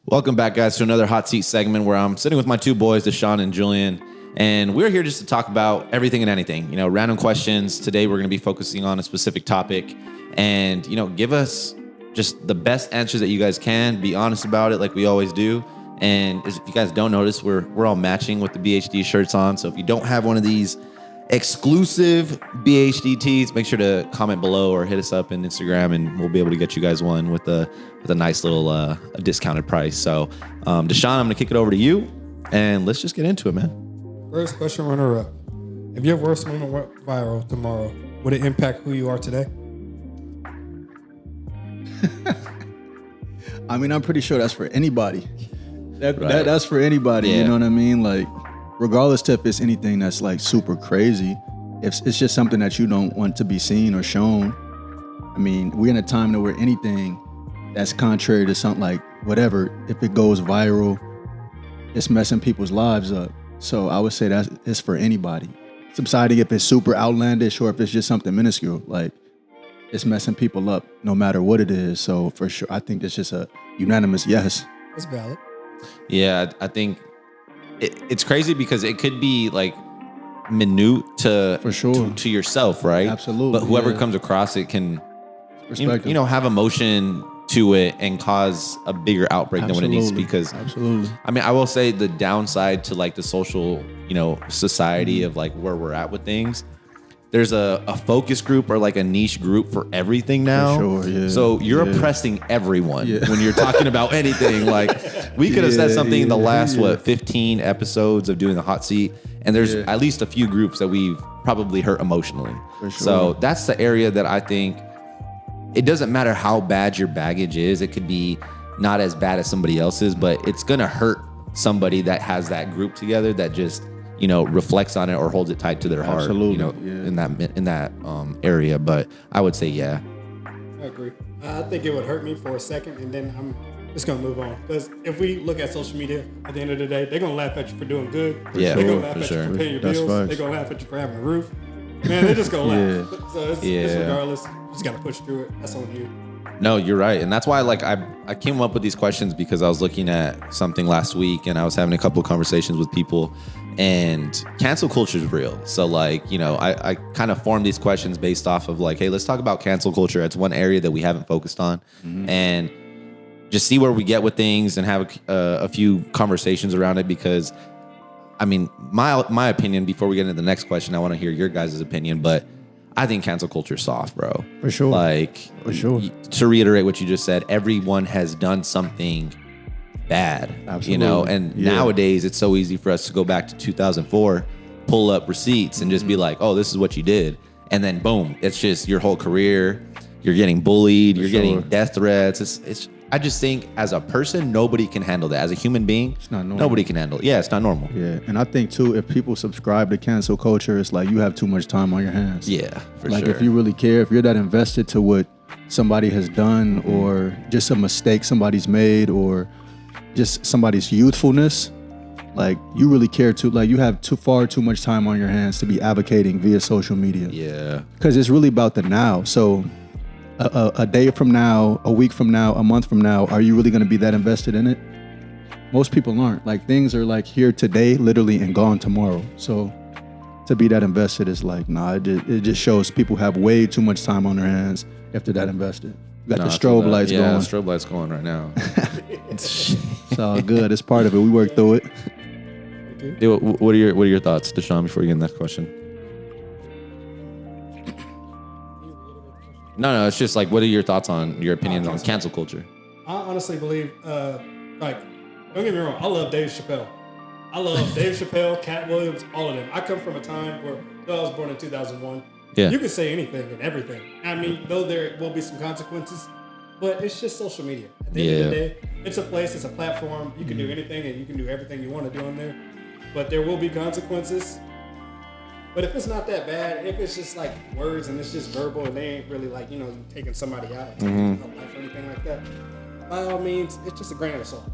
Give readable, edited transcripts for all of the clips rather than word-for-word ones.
Welcome back, guys, to another Hot Seat segment where I'm sitting with my two boys, Deshaun and Julian, and we're here just to talk about everything and anything. You know, random questions. Today, we're going to be focusing on a specific topic, and give us just the best answers that you guys can. Be honest about it, like we always do. And if you guys don't notice, we're all matching with the BHD shirts on. So if you don't have one of these exclusive BHD tees, make sure to comment below or hit us up in Instagram, and we'll be able to get you guys one with a nice little a discounted price. So, Deshaun, I'm gonna kick it over to you, and let's just get into it, man. First question, runner up. If your worst moment went viral tomorrow, would it impact who you are today? I mean, I'm pretty sure that's for anybody. Right. That's for anybody. Yeah. You know what I mean? Like, regardless if it's anything that's like super crazy, if it's just something that you don't want to be seen or shown. I mean, we're in a time where anything that's contrary to something, like whatever, if it goes viral, it's messing people's lives up. So I would say that it's for anybody. It's deciding if it's super outlandish or if it's just something minuscule. Like, it's messing people up no matter what it is. So for sure, I think it's just a unanimous yes. That's valid. Yeah, I think it's crazy because it could be like minute to For sure. to yourself, right? Absolutely, But whoever yeah. comes across it can Perspective. have emotion to it and cause a bigger outbreak than what it needs to be. Because Absolutely. I mean, I will say the downside to like the social, society of like where we're at with things. There's a focus group or like a niche group for everything now. sure, yeah. So you're Yeah. oppressing everyone Yeah. when you're talking about anything. Like we could have said Yeah, something in the yeah, last, yeah. 15 episodes of doing the hot seat. And there's Yeah. at least a few groups that we've probably hurt emotionally. For sure. So that's the area that I think it doesn't matter how bad your baggage is. It could be not as bad as somebody else's, but it's going to hurt somebody that has that group together that just, reflects on it or holds it tight to their heart, Absolutely, yeah. in that area. But I would say, yeah. I agree. I think it would hurt me for a second, and then I'm just going to move on. Because if we look at social media, at the end of the day, they're going to laugh at you for doing good. Yeah, They're going for to laugh at sure. you for paying your That's bills. facts. They're going to laugh at you for having a roof. Man, they're just going to laugh. Yeah. So it's Yeah. regardless. You just got to push through it. That's on you. No, you're right. And that's why I came up with these questions because I was looking at something last week and I was having a couple of conversations with people, and cancel culture is real. So I kind of formed these questions based off of like, hey, let's talk about cancel culture. It's one area that we haven't focused on, and just see where we get with things and have a few conversations around it. Because I mean, my opinion, before we get into the next question, I want to hear your guys' opinion, but I think cancel culture is soft, bro. For sure. Like, For sure. To reiterate what you just said, everyone has done something bad, Absolutely. and Yeah. nowadays it's so easy for us to go back to 2004, pull up receipts and just be like, oh, this is what you did. And then boom, it's just your whole career. You're getting bullied. You're getting sure. death threats. I just think as a person, nobody can handle that. As a human being, It's not normal. nobody can handle it. Yeah, it's not normal. Yeah. And I think too, if people subscribe to cancel culture, it's like you have too much time on your hands. Yeah, for Like sure. if you really care, if you're that invested to what somebody has done or just a mistake somebody's made or just somebody's youthfulness, like you really care too, like you have far too much time on your hands to be advocating via social media. Yeah. Because it's really about the now. So a day from now, a week from now, a month from now, are you really going to be that invested in it? Most people aren't. Like things are like here today, literally, and gone tomorrow. So to be that invested is like, nah, it just shows people have way too much time on their hands if they're that invested. You got No, the I feel strobe that. lights Yeah, going. strobe lights going right now. It's all good. It's part of it. We work through it. Dude, what are your thoughts, Deshaun, before you get in that question? No, it's just like, what are your thoughts on your opinions on cancel culture? I honestly believe, don't get me wrong, I love Dave Chappelle. I love Dave Chappelle, Cat Williams, all of them. I come from a time where I was born in 2001. Yeah. You can say anything and everything. I mean, though there will be some consequences, but it's just social media. At the end of the Yeah. day, it's a place, it's a platform. You can do anything and you can do everything you want to do on there. But there will be consequences. But if it's not that bad, if it's just like words and it's just verbal and they ain't really like, taking somebody out, taking a life or anything like that, by all means, it's just a grain of salt.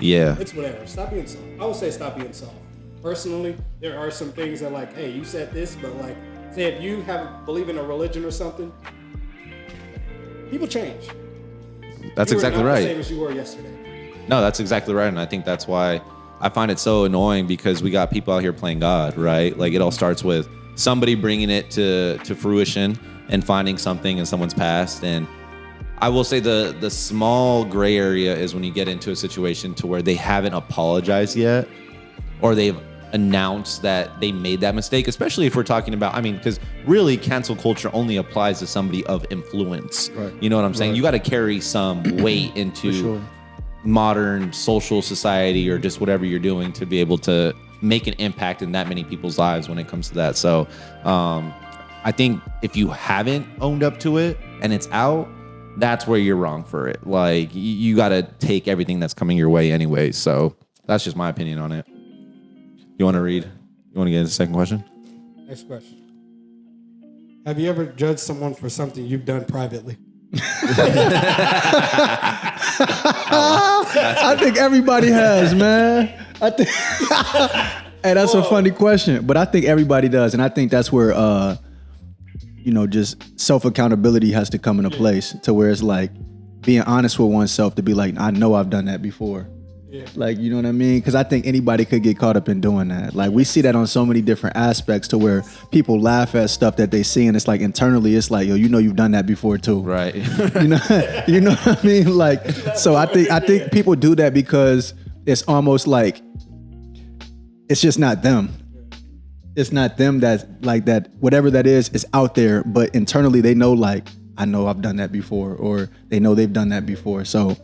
Yeah. It's whatever. Stop being soft. I would say stop being soft. Personally, there are some things that like, hey, you said this, but like, say if you believe in a religion or something, people change. That's You are exactly not right. the same as you were yesterday. No, that's exactly right. And I think that's why I find it so annoying, because we got people out here playing God, right? Like, it all starts with somebody bringing it to fruition and finding something in someone's past. And I will say the small gray area is when you get into a situation to where they haven't apologized yet, or they've announced that they made that mistake, especially if we're talking about, I mean, because really cancel culture only applies to somebody of influence. Right. You know what I'm saying? Right. You got to carry some weight into sure. modern social society or just whatever you're doing to be able to make an impact in that many people's lives when it comes to that. So I think if you haven't owned up to it and it's out, that's where you're wrong for it. Like, you got to take everything that's coming your way anyway. So that's just my opinion on it. You want to read? You want to get into the second question? Next question. Have you ever judged someone for something you've done privately? I think everybody has, man. I think hey, that's a funny question, but I think everybody does, and I think that's where just self accountability has to come into place, to where it's like being honest with oneself, to be like, I know I've done that before. Yeah. Like, you know what I mean? Because I think anybody could get caught up in doing that. Like, we see that on so many different aspects, to where people laugh at stuff that they see, and it's like internally, it's like, yo, you've done that before too. Right. you know what I mean? Like, so I think people do that because it's almost like it's just not them. It's not them that's like that. Whatever that is out there, but internally they know, like, I know I've done that before, or they know they've done that before. So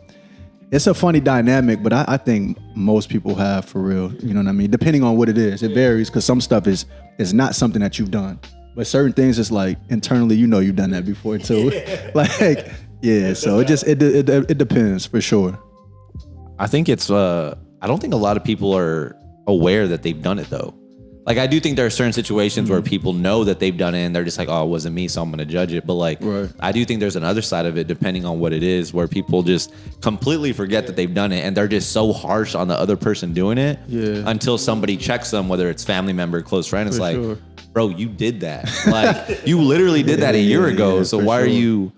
it's a funny dynamic, but I think most people have, for real. You know what I mean? Depending on what it is, it varies, because some stuff is not something that you've done, but certain things is like internally, you've done that before too. Like, yeah. So it depends for sure. I think it's I don't think a lot of people are aware that they've done it though. Like, I do think there are certain situations where people know that they've done it and they're just like, oh, it wasn't me, so I'm going to judge it. But like, right. I do think there's another side of it, depending on what it is, where people just completely forget that they've done it, and they're just so harsh on the other person doing it until somebody checks them, whether it's family member, close friend. It's like, bro, you did that. Like, you literally did that a year ago. So why are you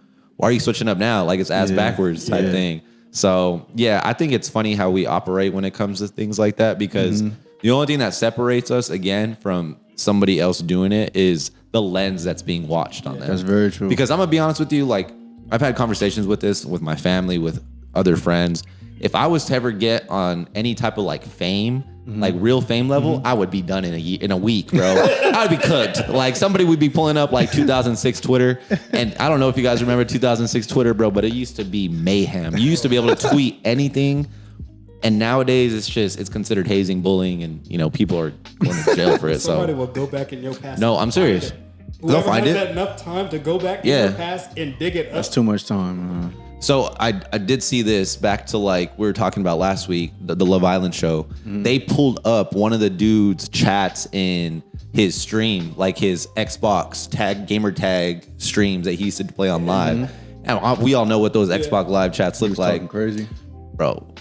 switching up now? Like, it's ass backwards type thing. So yeah, I think it's funny how we operate when it comes to things like that, because the only thing that separates us, again, from somebody else doing it is the lens that's being watched on them. That's very true. Because I'm going to be honest with you, like, I've had conversations with this with my family, with other friends. If I was to ever get on any type of like fame, like real fame level, I would be done in a week, bro. I would be cooked. Like, somebody would be pulling up like 2006 Twitter. And I don't know if you guys remember 2006 Twitter, bro, but it used to be mayhem. You used to be able to tweet anything. And nowadays it's considered hazing, bullying, and people are going to jail for it. Somebody will go back in your past. No, I'm serious. They'll find it. That enough time to go back in your past and dig it up. That's too much time. So I did see this back to, like, we were talking about last week, the Love Island show. They pulled up one of the dude's chats in his stream, like his Xbox gamer tag streams that he used to play on live. And we all know what those Xbox Live chats look like. Crazy, bro.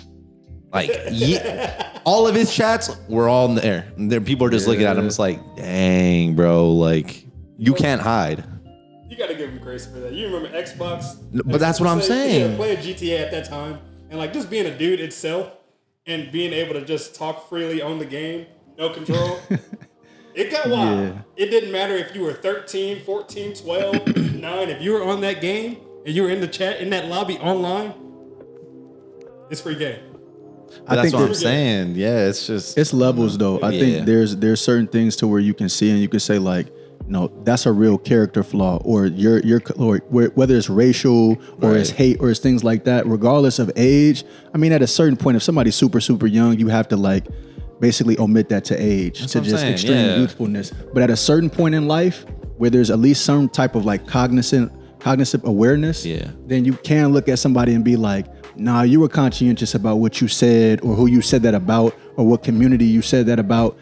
Like, all of his chats were all in there. And people are just looking at him. It's like, dang, bro. Like, you can't hide. You got to give him grace for that. You remember Xbox? But that's what I'm saying. Yeah, playing GTA at that time, and like just being a dude itself, and being able to just talk freely on the game, no control. It got wild. Yeah. It didn't matter if you were 13, 14, 12, 9. If you were on that game and you were in the chat, in that lobby online, it's free game. I think that's what I'm saying. Yeah, it's levels though. I think there's certain things to where you can see and you can say, like, no, that's a real character flaw, or or whether it's racial or it's hate or it's things like that, regardless of age. I mean, at a certain point, if somebody's super, super young, you have to like basically omit that to age, to just extreme youthfulness. But at a certain point in life where there's at least some type of like cognitive awareness, then you can look at somebody and be like, nah, you were conscientious about what you said, or who you said that about, or what community you said that about.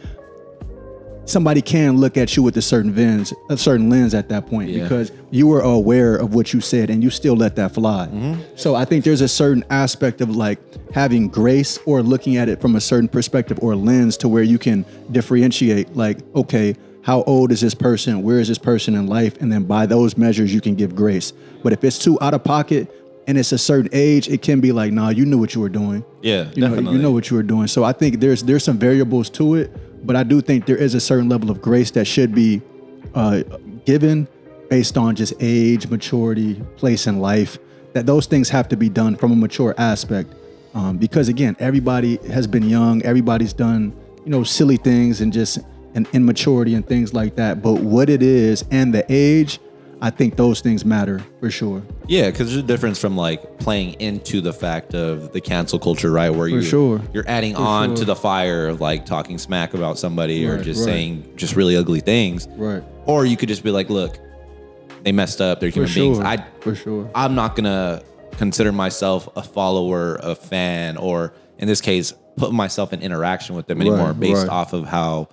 Somebody can look at you with a certain lens at that point, because you were aware of what you said and you still let that fly. So I think there's a certain aspect of like having grace, or looking at it from a certain perspective or lens, to where you can differentiate, like, okay, how old is this person? Where is this person in life? And then by those measures, you can give grace. But if it's too out of pocket, and it's a certain age, it can be like, nah, you knew what you were doing. Yeah, You know what you were doing. So I think there's some variables to it, but I do think there is a certain level of grace that should be given based on just age, maturity, place in life. That those things have to be done from a mature aspect, because again, everybody has been young. Everybody's done silly things and just an immaturity and things like that. But what it is and the age, I think those things matter for sure. Yeah, because there's a difference from like playing into the fact of the cancel culture, right? Where you're adding on to the fire of like talking smack about somebody or just saying just really ugly things. Right. Or you could just be like, look, they messed up. They're human beings. For sure. I'm not going to consider myself a follower, a fan, or in this case, put myself in interaction with them anymore based off of how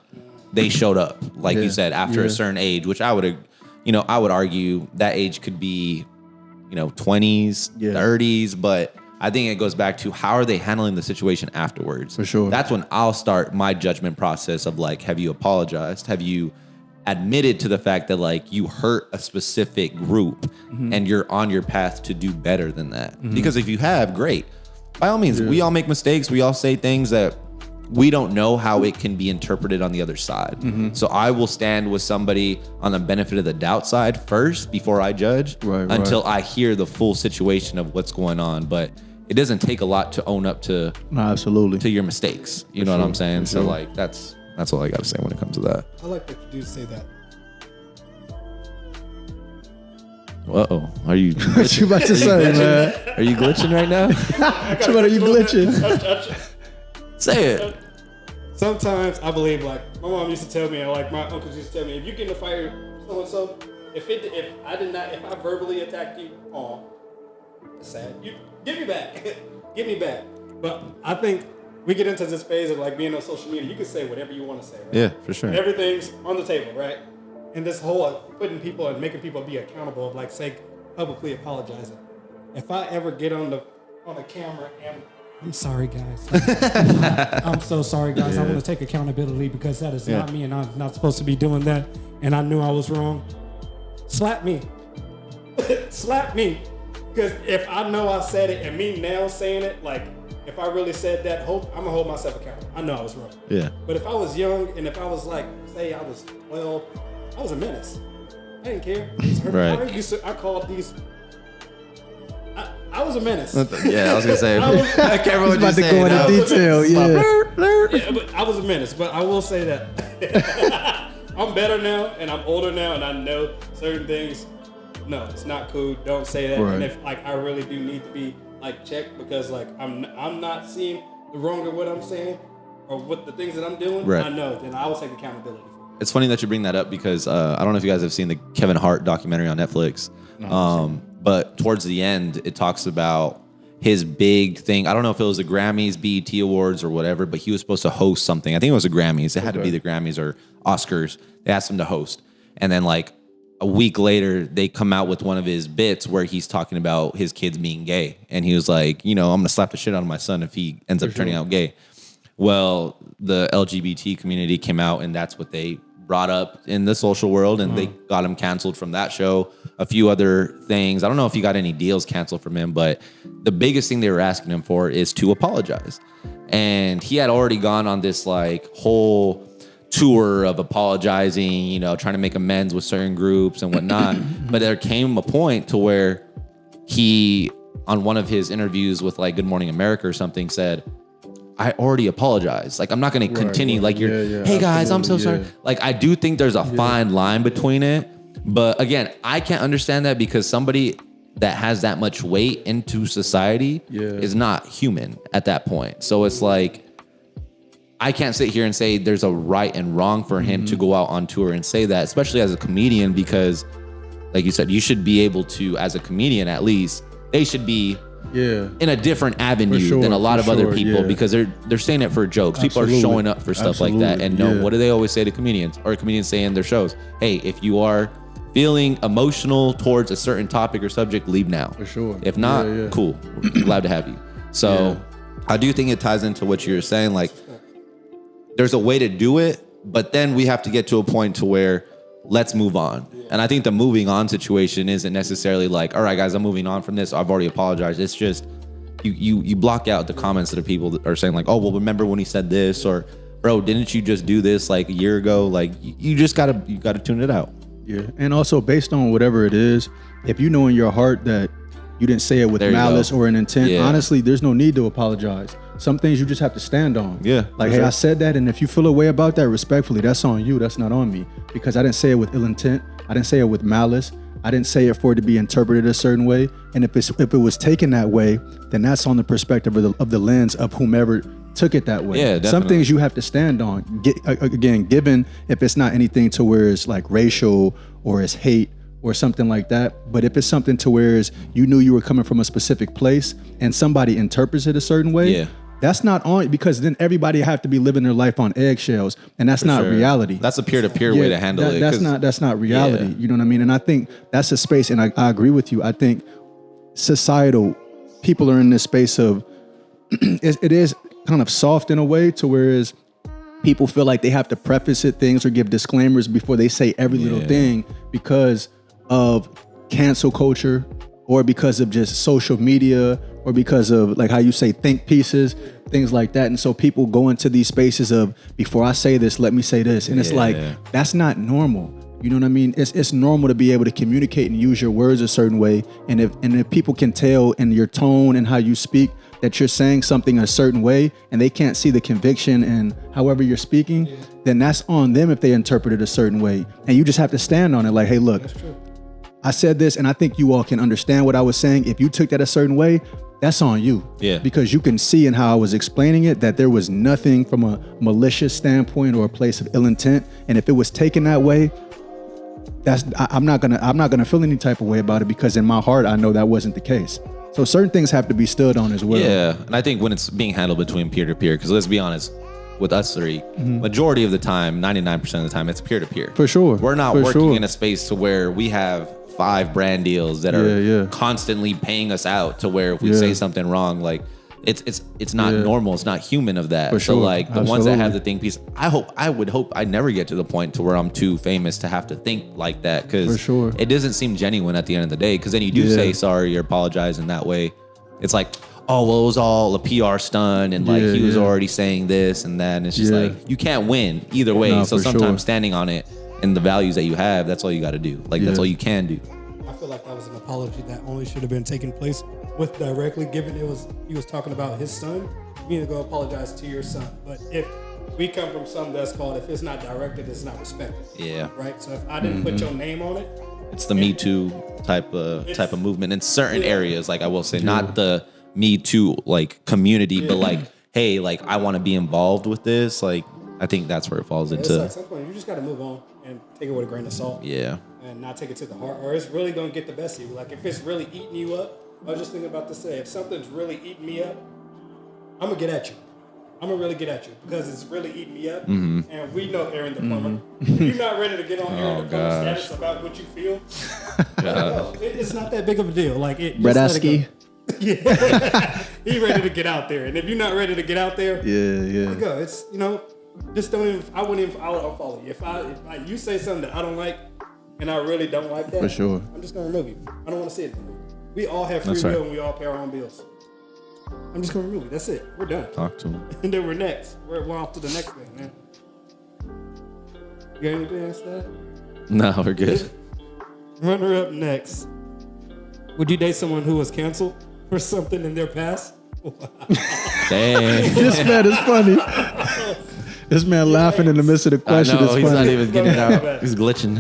they showed up. Like you said, after a certain age, which I would argue that age could be, 20s, 30s, but I think it goes back to how are they handling the situation afterwards? For sure. That's when I'll start my judgment process of like, have you apologized? Have you admitted to the fact that like you hurt a specific group and you're on your path to do better than that? Because if you have, great. By all means, we all make mistakes. We all say things that we don't know how it can be interpreted on the other side. So I will stand with somebody on the benefit of the doubt side first before I judge until I hear the full situation of what's going on. But it doesn't take a lot to own up to to your mistakes. You know what I'm saying? So like that's all I got to say when it comes to that. I like that you do say that. Uh-oh. Are you What you about to say, man? Are you glitching right now? What are you glitching? Say it. Sometimes I believe, like my mom used to tell me, and like my uncles used to tell me, if you get in a fight with so and so, if I verbally attacked you, it's sad. You give me back, give me back. But I think we get into this phase of like being on social media. You can say whatever you want to say, right? Yeah, for sure. Everything's on the table, right? And this whole putting people and making people be accountable of like say publicly apologizing. If I ever get on the camera and I'm sorry, guys. I'm so sorry, guys. I want to take accountability because that is not me, and I'm not supposed to be doing that. And I knew I was wrong. Slap me. Slap me. Because if I know I said it, and me now saying it, like if I really said that, I'm gonna hold myself accountable. I know I was wrong. Yeah. But if I was young, and if I was like, say I was 12, I was a menace. I didn't care. Right. I called these. I was a menace. Yeah, I was gonna say. I can't remember what you said. Go into detail. Yeah, but I was a menace. But I will say that I'm better now, and I'm older now, and I know certain things. No, it's not cool. Don't say that. Right. And if like I really do need to be like checked because like I'm not seeing the wrong of what I'm saying or what the things that I'm doing. Right. I know. Then I will take accountability. It's funny that you bring that up because I don't know if you guys have seen the Kevin Hart documentary on Netflix. But towards the end, it talks about his big thing. I don't know if it was the Grammys, BET Awards, or whatever, but he was supposed to host something. I think it was the Grammys. It had to be the Grammys or Oscars. They asked him to host. And then like a week later, they come out with one of his bits where he's talking about his kids being gay. And he was like, I'm going to slap the shit out of my son if he ends up turning out gay. Well, the LGBT community came out and that's what they brought up in the social world, and they got him canceled from that show. A few other things. I don't know if he got any deals canceled from him, but the biggest thing they were asking him for is to apologize. And he had already gone on this like whole tour of apologizing, trying to make amends with certain groups and whatnot. But there came a point to where he, on one of his interviews with like Good Morning America or something, said, I already apologized. Like, I'm not going to continue. Like, hey guys, I'm so sorry. Like, I do think there's a fine line between it. But again, I can't understand that because somebody that has that much weight into society is not human at that point. So it's like, I can't sit here and say there's a right and wrong for him to go out on tour and say that, especially as a comedian, because like you said, you should be able to, as a comedian at least, they should be in a different avenue than a lot of other people because they're saying it for jokes. People are showing up for stuff like that. And what do they always say to comedians, or comedians say in their shows? Hey, if you are feeling emotional towards a certain topic or subject, leave now. For sure. If not, cool. We're glad to have you. So I do think it ties into what you're saying. Like, there's a way to do it, but then we have to get to a point to where let's move on. And I think the moving on situation isn't necessarily like, all right, guys, I'm moving on from this. I've already apologized. It's just you block out the comments that are people that are saying like, oh, well, remember when he said this, or bro, didn't you just do this like a year ago? Like you gotta tune it out. Yeah, and also based on whatever it is, if you know in your heart that you didn't say it with malice or an intent, honestly, there's no need to apologize. Some things you just have to stand on. Yeah. Like, hey, I said that, and if you feel a way about that, respectfully, that's on you. That's not on me. Because I didn't say it with ill intent. I didn't say it with malice. I didn't say it for it to be interpreted a certain way. And if it was taken that way, then that's on the perspective of the lens of whomever took it that way. Yeah, definitely. Some things you have to stand on. Again, given if it's not anything to where it's like racial or it's hate or something like that. But if it's something to where you knew you were coming from a specific place and somebody interprets it a certain way, that's not on, because then everybody have to be living their life on eggshells, and that's not reality. That's a peer-to-peer way to handle it. That's not reality. You know what I mean? And I think that's a space, and I agree with you. I think societal people are in this space of it is kind of soft in a way to whereas people feel like they have to preface things or give disclaimers before they say every little thing because of cancel culture or because of just social media or because of, like how you say, think pieces, things like that. And so people go into these spaces of, before I say this, let me say this. And it's like, that's not normal. You know what I mean? It's normal to be able to communicate and use your words a certain way. And if people can tell in your tone and how you speak that you're saying something a certain way and they can't see the conviction and however you're speaking, then that's on them if they interpret it a certain way. And you just have to stand on it like, hey, look, I said this and I think you all can understand what I was saying. If you took that a certain way, that's on you. Yeah. Because you can see in how I was explaining it that there was nothing from a malicious standpoint or a place of ill intent. And if it was taken that way, I'm not gonna feel any type of way about it, because in my heart I know that wasn't the case. So certain things have to be stood on as well. Yeah, and I think when it's being handled between peer to peer, because let's be honest, with us three, majority of the time, 99% of the time, it's peer to peer. For sure. We're not working in a space to where we have 5 brand deals that are constantly paying us out to where if we say something wrong, like it's not normal, it's not human of that. So like the ones that have the think piece, I would hope I never get to the point to where I'm too famous to have to think like that, because it doesn't seem genuine at the end of the day. Because then you do say sorry or apologize in that way, it's like, oh well, it was all a PR stunt and like he was already saying this and that, and it's just like you can't win either way. So sometimes standing on it and the values that you have, that's all you got to do. Like that's all you can do. I feel like that was an apology that only should have been taking place with directly, given he was talking about his son. You need to go apologize to your son. But if we come from something that's called, if it's not directed, it's not respected. Yeah. Right. So if I didn't put your name on it, it's the Me Too type of movement in certain areas. Like I will say, not the Me Too like community, but like, hey, like I want to be involved with this. Like I think that's where it falls into. Like, at some point, you just got to move on and take it with a grain of salt. Yeah. And not take it to the heart, or it's really gonna get the best of you. Like if it's really eating you up, I was just thinking about to say, if something's really eating me up, I'm gonna get at you. I'm gonna really get at you because it's really eating me up. And we know Aaron the plumber. If you're not ready to get on Aaron the plumber status about what you feel, it's not that big of a deal. Like Bradasky. Yeah, he ready to get out there. And if you're not ready to get out there, go. It's just don't even. I'll follow you. If you say something that I don't like, and I really don't like that, for sure, I'm just gonna remove you. I don't want to see it anymore. We all have free will and we all pay our own bills. I'm just gonna remove you. That's it. We're done. Talk to him. And then we're next. We're off to the next thing, man. You got anything else to that? No, we're good. Runner up next. Would you date someone who was canceled for something in their past? Dang. This man is funny. This man laughing in the midst of the question. I know, he's not even getting it out. He's glitching.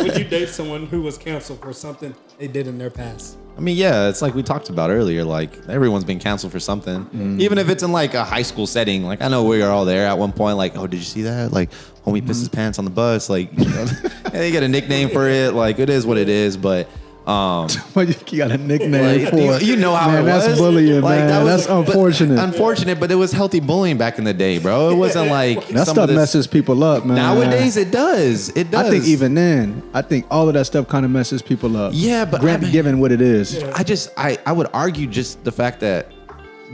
Would you date someone who was canceled for something they did in their past? I mean, yeah, it's like we talked about earlier. Like everyone's been canceled for something, even if it's in like a high school setting. Like I know we are all there at one point. Like, oh, did you see that? Like, homie pissed his pants on the bus. Like, they get a nickname for it. Like, it is what it is. But you got a nickname for it. You know how man, it was. That's bullying, like, man. That's unfortunate. Unfortunate, but it was healthy bullying back in the day, bro. It wasn't like that stuff messes people up, man. Nowadays, it does. It does. I think even then, all of that stuff kind of messes people up. Yeah, but given what it is, I would argue just the fact that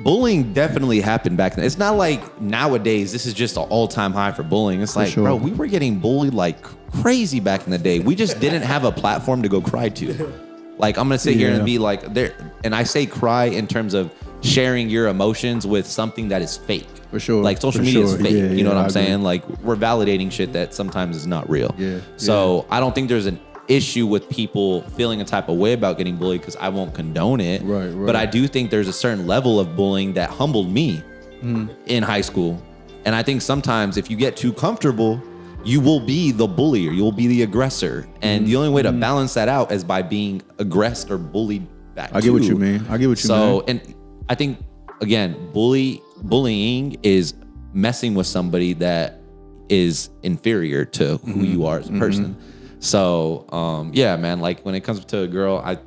bullying definitely happened back then. It's not like nowadays this is just an all-time high for bullying. It's like, bro, we were getting bullied like crazy back in the day. We just didn't have a platform to go cry to. Like, I'm gonna sit here and be like, there, and I say cry in terms of sharing your emotions with something that is fake. For sure. Like, social media is fake. You know what I'm saying? Like, we're validating shit that sometimes is not real. Yeah. So I don't think there's an issue with people feeling a type of way about getting bullied, because I won't condone it. Right. But I do think there's a certain level of bullying that humbled me in high school. And I think sometimes if you get too comfortable, you will be the bullier. You will be the aggressor. And the only way to balance that out is by being aggressed or bullied back. I get what you mean. So, and I think, again, bullying is messing with somebody that is inferior to who you are as a person. So, yeah, man, like when it comes to a girl, I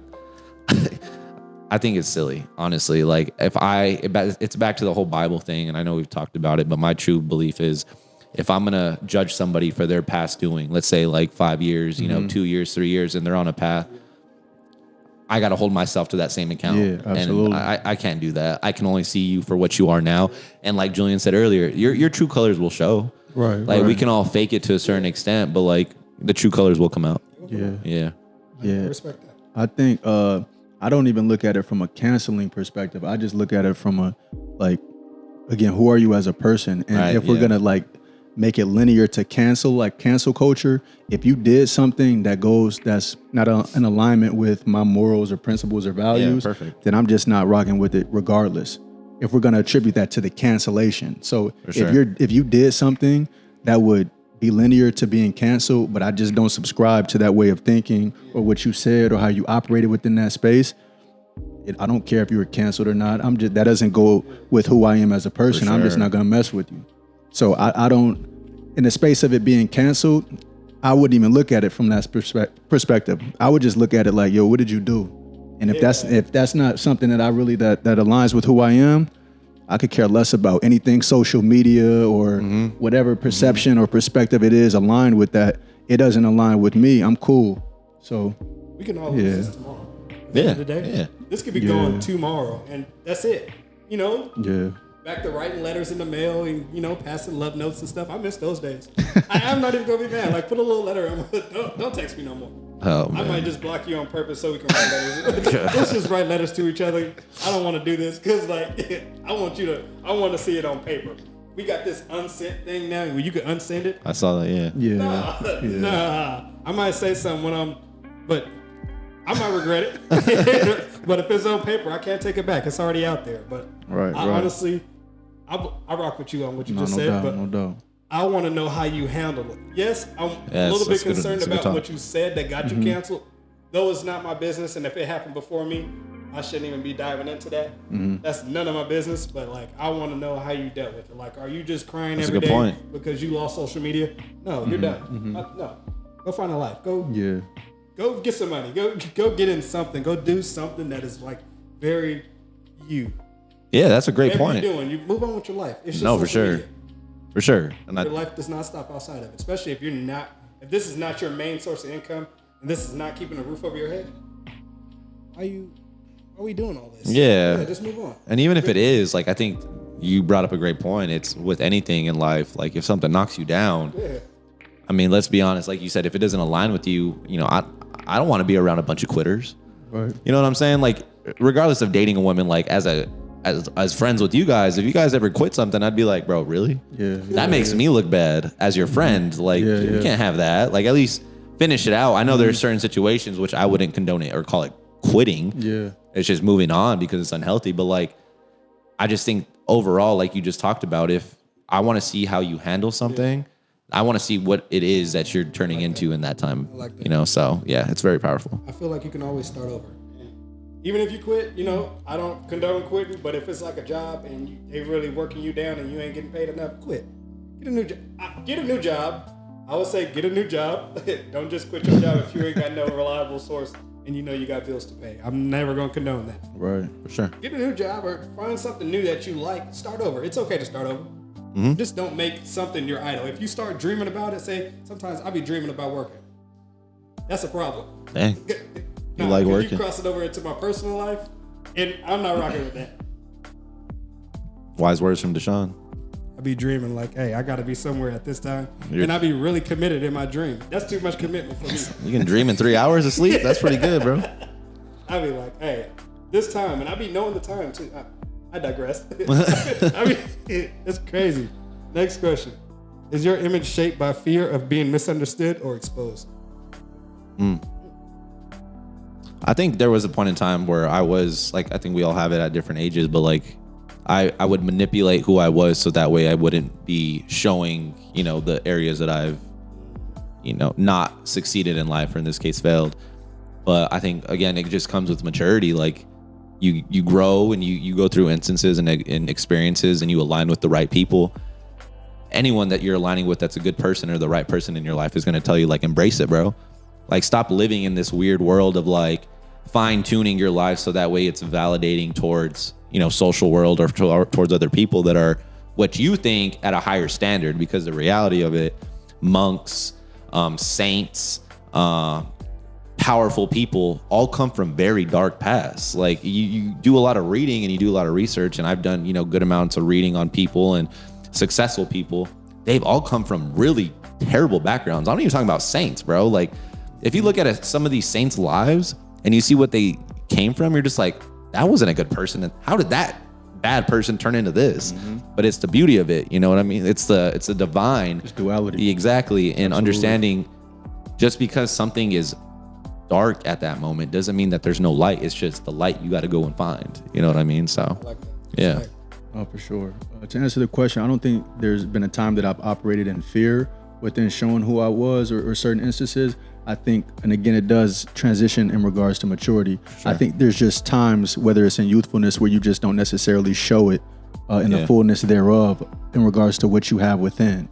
think it's silly, honestly. Like it's back to the whole Bible thing. And I know we've talked about it, but my true belief is if I'm going to judge somebody for their past doing, let's say like 5 years, 2 years, 3 years, and they're on a path, I got to hold myself to that same account. Yeah, absolutely. And I can't do that. I can only see you for what you are now. And like Julian said earlier, your true colors will show. Right. Like we can all fake it to a certain extent, but like the true colors will come out. Yeah. I respect that. I think I don't even look at it from a canceling perspective. I just look at it from a, like, again, who are you as a person? And if we're going to like make it linear to cancel, like cancel culture, if you did something that's not in alignment with my morals or principles or values, then I'm just not rocking with it regardless. If we're going to attribute that to the cancellation. So if you did something that would be linear to being canceled, but I just don't subscribe to that way of thinking or what you said or how you operated within that space, I don't care if you were canceled or not. That doesn't go with who I am as a person. I'm just not going to mess with you. So I don't, in the space of it being canceled, I wouldn't even look at it from that perspective. I would just look at it like, yo, what did you do? And if that's not something that I really, that aligns with who I am, I could care less about anything social media or whatever perception or perspective it is aligned with that. It doesn't align with me. I'm cool. So we can all lose this tomorrow. At the end of the day, this could be going tomorrow, and that's it. Back to writing letters in the mail and passing love notes and stuff. I miss those days. I'm not even gonna be mad. Like, put a little letter. Don't text me no more. Oh, I might just block you on purpose so we can write letters. Let's just write letters to each other. I don't want to do this because I want to see it on paper. We got this unsent thing now where you can unsend it. I saw that. Nah. I might say something but I might regret it. But if it's on paper, I can't take it back. It's already out there. But honestly, I rock with you on what you just said. No doubt. I want to know how you handle it. Yes, I'm a little bit concerned about what you said that got you canceled. Though it's not my business, and if it happened before me, I shouldn't even be diving into that. That's none of my business. But like, I want to know how you dealt with it. Like, are you just crying every day because you lost social media? No, you're done. No, go find a life. Go get some money. Go get in something. Go do something that is like very you. Yeah, that's a great point. You move on with your life. It's just no, for sure. Media. For sure. And your life does not stop outside of it, especially if this is not your main source of income and this is not keeping a roof over your head. Why are we doing all this? Yeah, just move on. And even if it is, like, I think you brought up a great point. It's with anything in life, like if something knocks you down, I mean, let's be honest, like you said, if it doesn't align with you, I don't want to be around a bunch of quitters. Right. You know what I'm saying? Like, regardless of dating a woman, like as friends with you guys, if you guys ever quit something, I'd be like, bro, really? That makes me look bad as your friend. Like, you can't have that. Like, at least finish it out. I know there's certain situations which I wouldn't condone it or call it quitting. It's just moving on because it's unhealthy. But like, I just think overall, like you just talked about, if I want to see how you handle something, I want to see what it is that you're turning into in that time. I like that. So yeah, it's very powerful. I feel like you can always start over. Even if you quit, I don't condone quitting, but if it's like a job and they really working you down and you ain't getting paid enough, quit. Get a new job. Get a new job. I would say get a new job. Don't just quit your job if you ain't got no reliable source and you got bills to pay. I'm never going to condone that. Right, for sure. Get a new job or find something new that you like. Start over. It's okay to start over. Just don't make something your idol. If you start dreaming about it, say, sometimes I be dreaming about working. That's a problem. Dang. You like working. You cross it over into my personal life, and I'm not rocking with that. Wise words from Deshaun. I be dreaming like, hey, I got to be somewhere at this time. You're- And I be really committed in my dream. That's too much commitment for me. You can dream in 3 hours of sleep. That's pretty good, bro. I be like, hey, this time. And I be knowing the time too. I digress. I mean, it's crazy. Next question. Is your image shaped by fear of being misunderstood or exposed? I think there was a point in time where I was like, I think we all have it at different ages, but like I would manipulate who I was so that way I wouldn't be showing, the areas that I've, not succeeded in life, or in this case failed. But I think, again, it just comes with maturity. Like you grow and you go through instances and experiences and you align with the right people. Anyone that you're aligning with that's a good person or the right person in your life is going to tell you, like, embrace it, bro. Like, stop living in this weird world of like fine tuning your life so that way it's validating towards, social world or towards other people that are what you think at a higher standard. Because the reality of it, monks, saints, powerful people all come from very dark pasts. Like you do a lot of reading and you do a lot of research, and I've done, good amounts of reading on people and successful people. They've all come from really terrible backgrounds. I'm not even talking about saints, bro. Like, if you look at some of these saints' lives and you see what they came from, you're just like, that wasn't a good person. And how did that bad person turn into this? Mm-hmm. But it's the beauty of it. You know what I mean? It's the divine. It's duality. Exactly. And Absolutely. Understanding just because something is dark at that moment doesn't mean that there's no light. It's just the light you got to go and find. You know what I mean? So, I like that. yeah. Right. Oh, for sure. To answer the question, I don't think there's been a time that I've operated in fear within showing who I was or certain instances. I think, and again, it does transition in regards to maturity. Sure. I think there's just times, whether it's in youthfulness, where you just don't necessarily show it in the fullness thereof in regards to what you have within.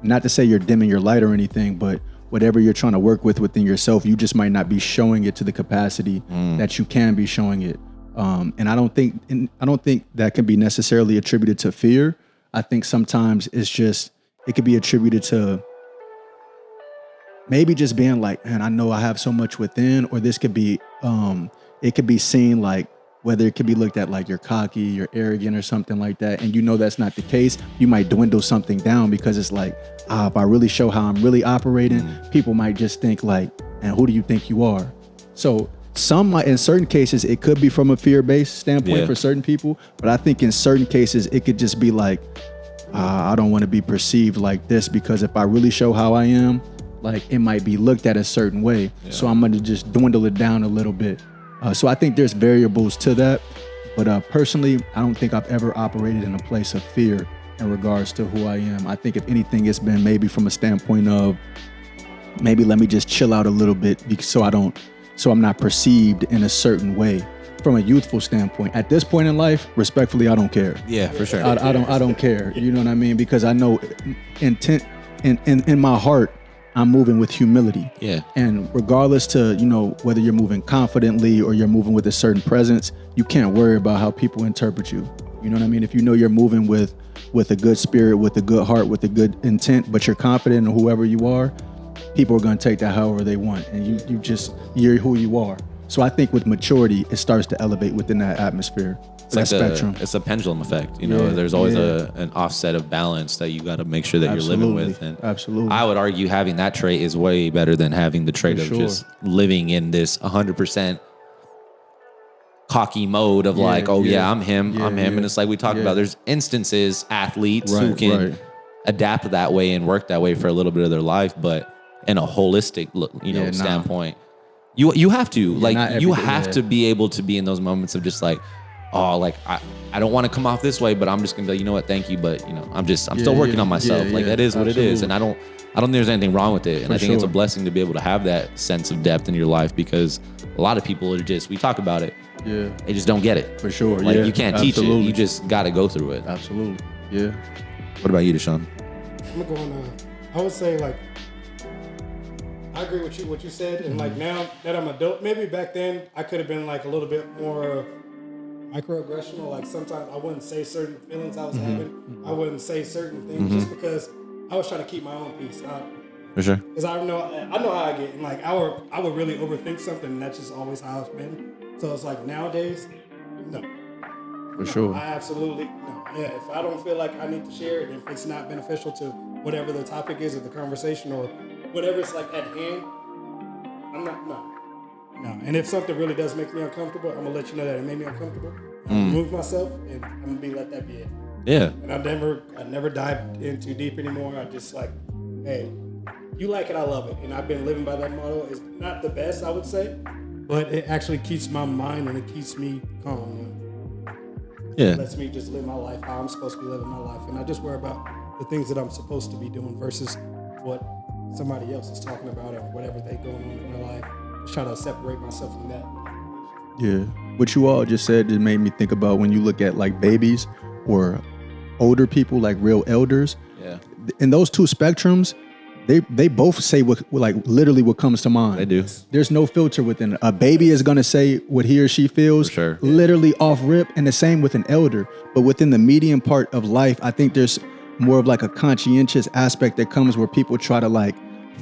Not to say you're dimming your light or anything, but whatever you're trying to work with within yourself, you just might not be showing it to the capacity that you can be showing it. And I don't think that can be necessarily attributed to fear. I think sometimes it could be attributed to maybe just being like, man, I know I have so much within, or this could be, it could be seen like, whether it could be looked at like you're cocky, you're arrogant or something like that. And that's not the case. You might dwindle something down because it's like, if I really show how I'm really operating, people might just think like, and who do you think you are? So in certain cases, it could be from a fear-based standpoint for certain people. But I think in certain cases, it could just be like, I don't want to be perceived like this, because if I really show how I am, like, it might be looked at a certain way. Yeah. So I'm going to just dwindle it down a little bit. So I think there's variables to that. But personally, I don't think I've ever operated in a place of fear in regards to who I am. I think if anything, it's been maybe from a standpoint of maybe let me just chill out a little bit so I'm not perceived in a certain way. From a youthful standpoint, at this point in life, respectfully, I don't care. Yeah, for sure. I don't care. You know what I mean? Because I know intent in my heart, I'm moving with humility. Yeah. And regardless to, whether you're moving confidently or you're moving with a certain presence, you can't worry about how people interpret you. You know what I mean? If you know you're moving with a good spirit, with a good heart, with a good intent, but you're confident in whoever you are, people are going to take that however they want. And you're who you are. So I think with maturity, it starts to elevate within that atmosphere. It's like spectrum. It's a pendulum effect. There's always an offset of balance that you got to make sure that you're living with. And absolutely. I would argue having that trait is way better than having the trait of just living in this 100% cocky mode of I'm him. And it's like we talked about, there's instances, athletes who can adapt that way and work that way for a little bit of their life, but in a holistic standpoint, you have to to be able to be in those moments of just like, I don't want to come off this way, but I'm just gonna be, you know what, thank you, but I'm still working on myself. That is what it is, and I don't think there's anything wrong with it. And I think it's a blessing to be able to have that sense of depth in your life, because a lot of people are we talk about it, they just don't get it. For sure, like you can't teach it, you just got to go through it. Absolutely, yeah. What about you, Deshaun? I'm going. I would say like, I agree with what you said, and like now that I'm adult, maybe back then I could have been like a little bit more microaggressional. Like sometimes I wouldn't say certain feelings I was having. I wouldn't say certain things just because I was trying to keep my own peace. For sure. Because I know how I get, and like I would really overthink something, and that's just always how it's been. So it's like nowadays, no. For sure. I absolutely no. Yeah, if I don't feel like I need to share it, if it's not beneficial to whatever the topic is of the conversation or whatever it's like at hand, I'm not. No. And if something really does make me uncomfortable, I'm gonna let you know that it made me uncomfortable. I'll remove myself, and I'm gonna let that be it. Yeah. And I never dive in too deep anymore. I just like, hey, you like it, I love it, and I've been living by that motto. It's not the best, I would say, but it actually keeps my mind and it keeps me calm. You know? Yeah. It lets me just live my life how I'm supposed to be living my life, and I just worry about the things that I'm supposed to be doing versus what somebody else is talking about or whatever they going on in their life. Just try to separate myself from that. Yeah. What you all just said, it made me think about when you look at like babies or older people, like real elders. Yeah. In those two spectrums, they both say what like literally what comes to mind. They do. There's no filter within it. A baby is gonna say what he or she feels, For sure. literally off rip, and the same with an elder. But within the medium part of life, I think there's more of like a conscientious aspect that comes where people try to like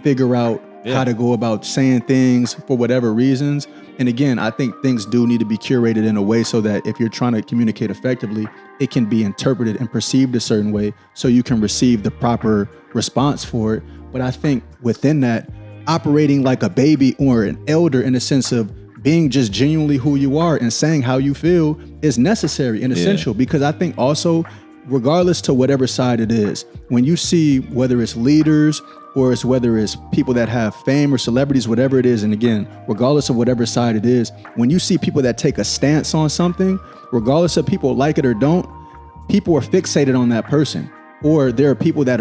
figure out how to go about saying things for whatever reasons. And again, I think things do need to be curated in a way so that if you're trying to communicate effectively, it can be interpreted and perceived a certain way so you can receive the proper response for it. But I think within that, operating like a baby or an elder in the sense of being just genuinely who you are and saying how you feel is necessary and essential, because I think also, regardless to whatever side it is, when you see whether it's leaders or it's whether it's people that have fame or celebrities, whatever it is, and again, regardless of whatever side it is, when you see people that take a stance on something, regardless of people like it or don't, people are fixated on that person. Or there are people that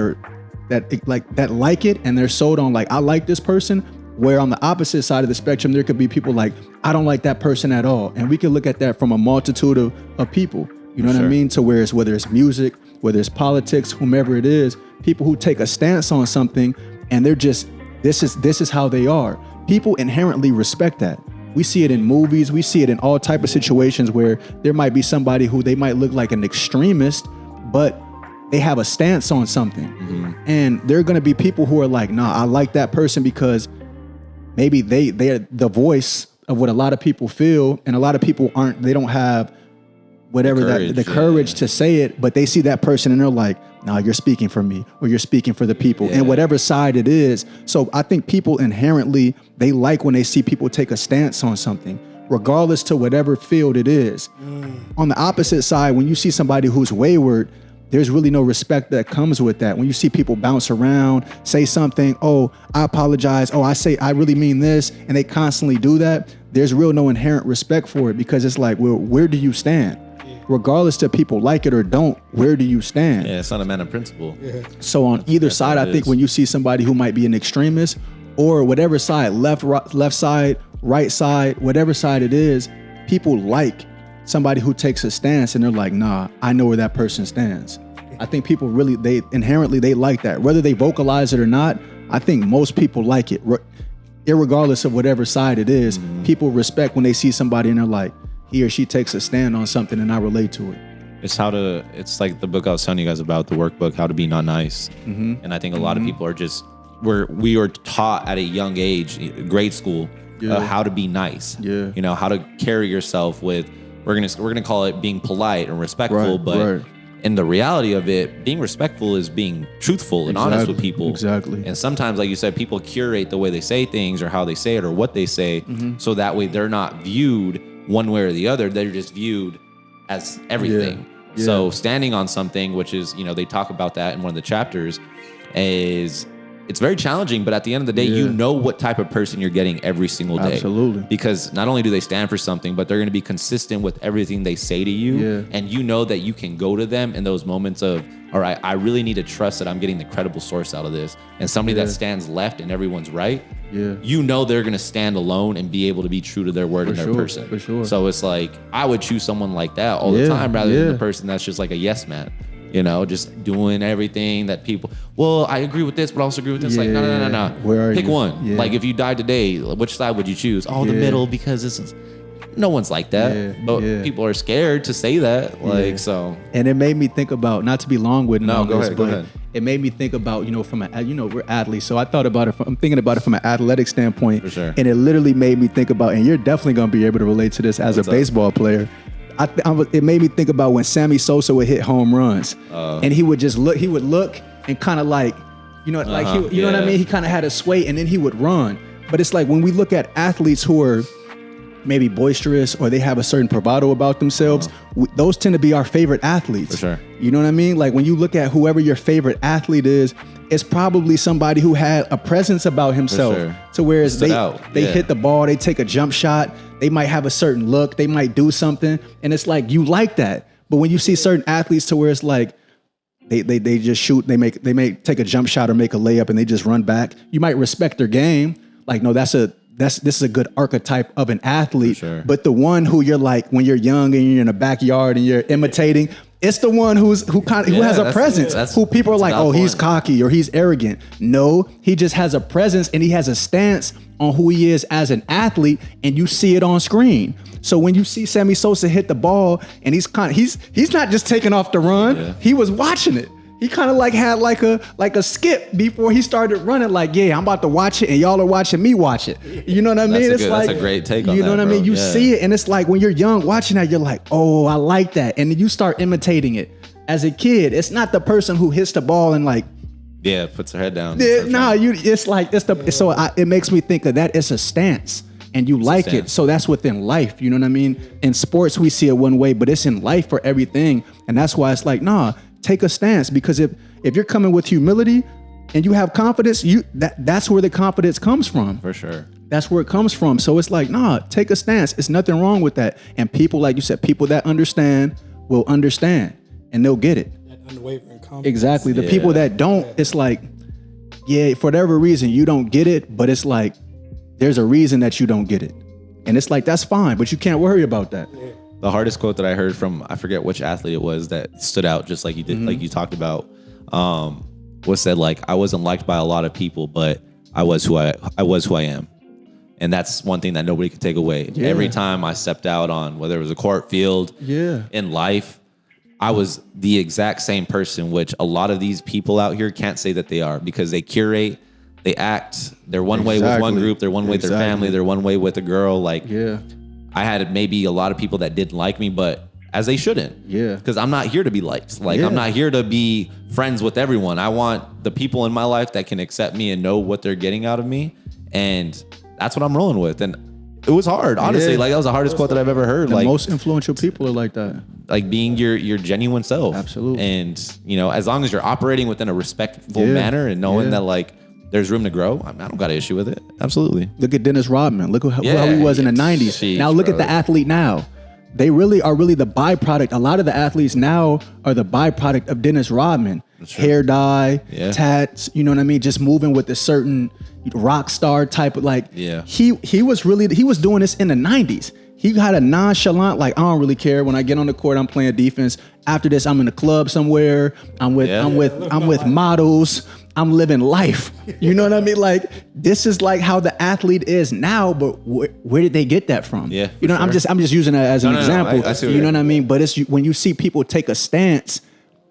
like it and they're sold on like, I like this person, where on the opposite side of the spectrum, there could be people like, I don't like that person at all. And we can look at that from a multitude of people. You know what I mean? To where it's, whether it's music, whether it's politics, whomever it is, people who take a stance on something and they're just, this is how they are. People inherently respect that. We see it in movies. We see it in all type of situations where there might be somebody who they might look like an extremist, but they have a stance on something. And there are going to be people who are like, nah, I like that person because maybe they're the voice of what a lot of people feel, and a lot of people they don't have whatever the courage to say it, but they see that person and they're like, nah, you're speaking for me, or you're speaking for the people, and whatever side it is. So I think people inherently, they like when they see people take a stance on something, regardless to whatever field it is. On the opposite side, when you see somebody who's wayward, there's really no respect that comes with that. When you see people bounce around, say something, oh, I apologize, oh, I really mean this, and they constantly do that, there's no inherent respect for it, because it's like, well, where do you stand? Regardless to people like it or don't, where do you stand? Yeah, it's not a matter of principle. So on either side, I think when you see somebody who might be an extremist, or whatever side, left side, right side, whatever side it is, people like somebody who takes a stance and they're like, nah, I know where that person stands. I think people really, they inherently like that. Whether they vocalize it or not, I think most people like it. Irregardless of whatever side it is, people respect when they see somebody and they're like, he or she takes a stand on something and I relate to it. It's like the book I was telling you guys about, the workbook, How to Be Not Nice. And I think a lot of people are just, we were taught at a young age, grade school, how to be nice. You know, how to carry yourself with, we're gonna call it being polite and respectful, but in the reality of it, being respectful is being truthful and honest with people. And sometimes, like you said, people curate the way they say things or how they say it or what they say, so that way they're not viewed one way or the other. They're just viewed as everything. So standing on something, which is, you know, they talk about that in one of the chapters, is it's very challenging, but at the end of the day, you know what type of person you're getting every single day. Absolutely. Because not only do they stand for something, but they're going to be consistent with everything they say to you. And you know that you can go to them in those moments of, all right, I really need to trust that I'm getting the credible source out of this. And somebody that stands left and everyone's right, you know they're going to stand alone and be able to be true to their word and their person. For sure. So it's like, I would choose someone like that all the time rather than the person that's just like a yes man. You know, just doing everything that people, well, I agree with this, but I also agree with this. Like, no. Where are Pick you? one. Like, if you died today, which side would you choose? Oh, the middle, because this is, no one's like that. But people are scared to say that. Like, so. And it made me think about, not to be long-winded on this, go ahead. It made me think about, you know, we're athletes. So I thought about it, I'm thinking about it from an athletic standpoint. For sure. And it literally made me think about, and you're definitely going to be able to relate to this as a baseball player. it made me think about when Sammy Sosa would hit home runs, and he would just look. He would look and kind of like, you know, like you know what I mean. He kind of had a sway, and then he would run. But it's like when we look at athletes who are maybe boisterous or they have a certain bravado about themselves, those tend to be our favorite athletes. For sure. You know what I mean? Like when you look at whoever your favorite athlete is, it's probably somebody who had a presence about himself. For sure. To whereas they Yeah. hit the ball, they take a jump shot, they might have a certain look, they might do something, and it's like you like that. But when you see certain athletes to where it's like they just shoot, they may take a jump shot or make a layup and they just run back, you might respect their game. Like, no, this is a good archetype of an athlete. Sure. But the one who you're like when you're young and you're in the backyard and you're imitating, it's the one who has a presence. Who people are like, oh, he's cocky or he's arrogant. No, he just has a presence and he has a stance on who he is as an athlete, and you see it on screen. So when you see Sammy Sosa hit the ball and he's not just taking off the run, he was watching it. He kind of like had like a skip before he started running. Like, yeah, I'm about to watch it, and y'all are watching me watch it. You know what I mean? That's a great take on that. You know what I mean? You see it, and it's like when you're young watching that, you're like, oh, I like that, and then you start imitating it. As a kid, it's not the person who hits the ball and like, puts her head down. It makes me think of that. It's a stance. And you like it. So that's within life. You know what I mean? In sports, we see it one way, but it's in life for everything. And that's why it's like, nah, take a stance. Because if you're coming with humility and you have confidence, that's where the confidence comes from. For sure. That's where it comes from. So it's like, nah, take a stance. It's nothing wrong with that. And people, like you said, people that understand will understand and they'll get it. That unwavering confidence. Exactly. The people that don't, it's like, yeah, for whatever reason, you don't get it, but it's like, there's a reason that you don't get it. And it's like, that's fine, but you can't worry about that. Yeah. The hardest quote that I heard from, I forget which athlete it was that stood out just like you did, like you talked about, was said like, I wasn't liked by a lot of people, but I was who I am. And that's one thing that nobody could take away. Yeah. Every time I stepped out on, whether it was a court, field, in life, I was the exact same person, which a lot of these people out here can't say that they are because they curate. They act, they're one way with one group, they're one way with their family, they're one way with a girl. Like, I had maybe a lot of people that didn't like me, but as they shouldn't. Yeah. Because I'm not here to be liked. Like, I'm not here to be friends with everyone. I want the people in my life that can accept me and know what they're getting out of me. And that's what I'm rolling with. And it was hard, honestly. Like, that was the hardest quote that I've ever heard. The most influential people are like that. Like being your genuine self. Absolutely. And, you know, as long as you're operating within a respectful manner and knowing that, like, there's room to grow, I don't got an issue with it. Absolutely. Look at Dennis Rodman. Look how he was in the 90s. Now look at the athlete now. They really are the byproduct. A lot of the athletes now are the byproduct of Dennis Rodman. Hair dye, tats, you know what I mean? Just moving with a certain rock star type of he was doing this in the 90s. He had a nonchalant, like, I don't really care. When I get on the court, I'm playing defense. After this, I'm in a club somewhere. I'm with models. I'm living life. You know what I mean? Like, this is like how the athlete is now, but where did they get that from? Yeah. You know, sure. I'm just using that as an example. I see you know what I mean? But it's when you see people take a stance,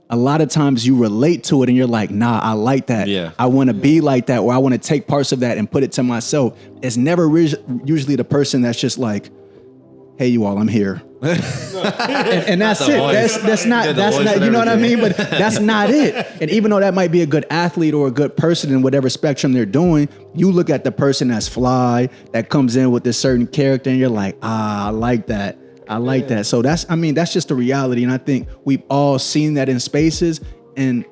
a lot of times you relate to it and you're like, nah, I like that. Yeah. I want to be like that, or I want to take parts of that and put it to myself. It's never usually the person that's just like, hey, you all, I'm here. and that's it. That's not, you know what I mean? But that's not it. And even though that might be a good athlete or a good person in whatever spectrum they're doing, you look at the person that's fly, that comes in with this certain character, and you're like, I like that. I like that. So that's just the reality. And I think we've all seen that in spaces. And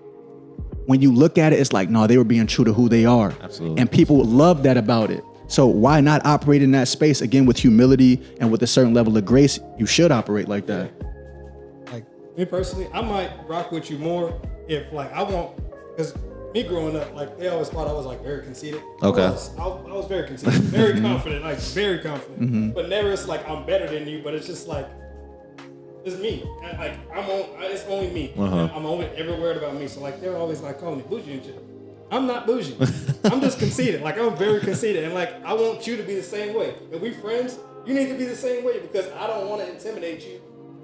when you look at it, it's like, no, they were being true to who they are. Absolutely. And people love that about it. So why not operate in that space again with humility and with a certain level of grace? You should operate like that. Like me personally, I might rock with you more if because me growing up, like they always thought I was like very conceited. Okay. I was very conceited, very confident, like very confident. Mm-hmm. But never it's like I'm better than you, but it's just like it's me. Like it's only me. Uh-huh. I'm only ever worried about me. So like they're always like calling me bougie and shit. I'm not bougie. I'm just conceited. Like, I'm very conceited. And, like, I want you to be the same way. If we friends, you need to be the same way because I don't want to intimidate you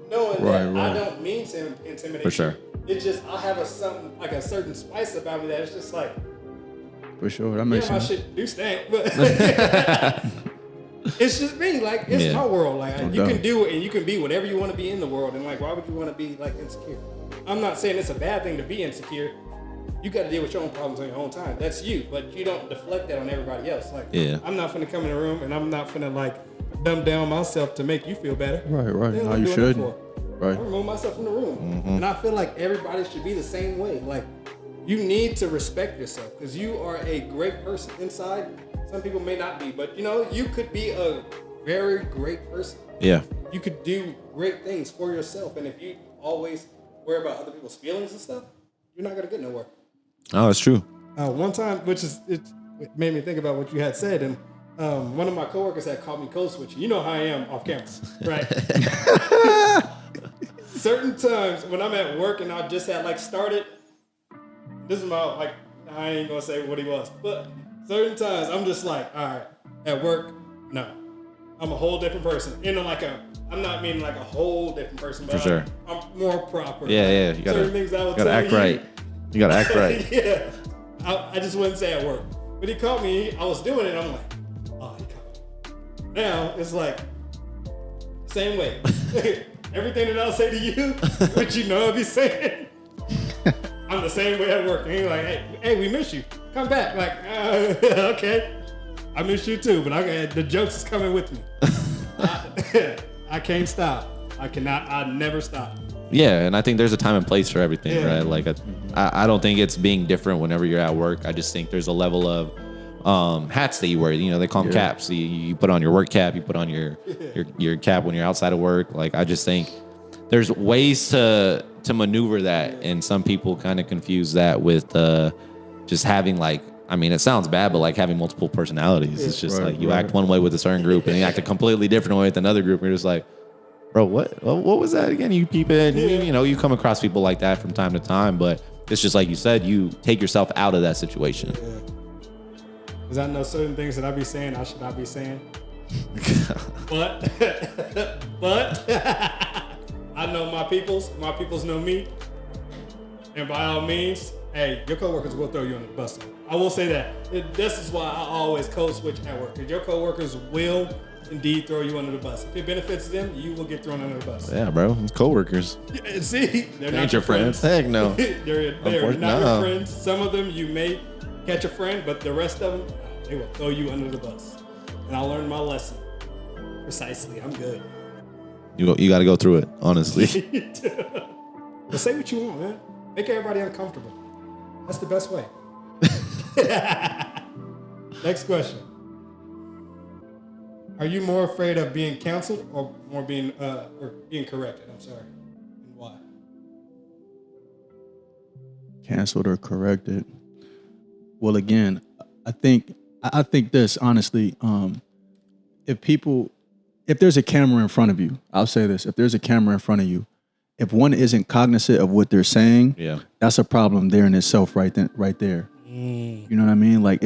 knowing that I don't mean to intimidate you. For sure. It's just, I have a certain spice about me that it's just like. For sure. That makes sense. My shit do stank. But It's just me. Like, it's my world. Like, No you doubt. can do it and you can be whatever you want to be in the world. And, like, why would you want to be, like, insecure? I'm not saying it's a bad thing to be insecure. You got to deal with your own problems on your own time. That's you. But you don't deflect that on everybody else. Like, I'm not finna come in the room and I'm not finna, like, dumb down myself to make you feel better. Right. Hell, No, I'm you doing that shouldn't. for? Right. I remove myself from the room. And I feel like everybody should be the same way. Like, you need to respect yourself because you are a great person inside. Some people may not be, but, you know, you could be a very great person. Yeah. You could do great things for yourself. And if you always worry about other people's feelings and stuff, you're not going to get nowhere. Oh, it's true. One time, it made me think about what you had said, and one of my coworkers had called me code switching. You know how I am off camera, right? Certain times when I'm at work and I just had like started, this is my, like, I ain't gonna say what he was, but certain times I'm just like, all right, at work, no, I'm a whole different person. You know, like I'm not meaning like a whole different person, but For sure. I'm more proper. Yeah. You certain things I would gotta tell act you. right. You gotta act right. Yeah. I just wouldn't say at work. But he called me, I was doing it, I'm like, oh, he called me. Now, it's like, same way. Everything that I'll say to you, which you know I'll be saying, I'm the same way at work. And he's like, hey, we miss you. Come back. Like, okay. I miss you too, but the jokes is coming with me. I can't stop. I never stop. Yeah, and I think there's a time and place for everything, Yeah. right? Like, I don't think it's being different whenever you're at work. I just think there's a level of hats that you wear. You know, they call them caps. You put on your work cap, you put on your cap when you're outside of work. Like, I just think there's ways to maneuver that, and some people kind of confuse that with just having, like, I mean, it sounds bad, but like having multiple personalities. It's just like you act one way with a certain group and you act a completely different way with another group. And you're just like, bro, what was that again? You keep it, you know, you come across people like that from time to time, but it's just like you said, you take yourself out of that situation. Because I know certain things that I be saying I should not be saying. but I know my peoples know me. And by all means, hey, your coworkers will throw you on the bus. I will say that. This is why I always code switch at work. Because your coworkers will indeed throw you under the bus. If it benefits them, you will get thrown under the bus. Yeah, bro. It's coworkers. See, they're not Ain't your friends. Heck no. they're not your friends. Some of them you may catch a friend, but the rest of them, they will throw you under the bus. And I learned my lesson. Precisely. I'm good. You got to go through it, honestly. But say what you want, man. Make everybody uncomfortable. That's the best way. Next question. Are you more afraid of being canceled or being corrected? I'm sorry. And why? Canceled or corrected? Well, again, I think this honestly. If there's a camera in front of you, I'll say this: if there's a camera in front of you, if one isn't cognizant of what they're saying, that's a problem there in itself, right there. You know what I mean? Like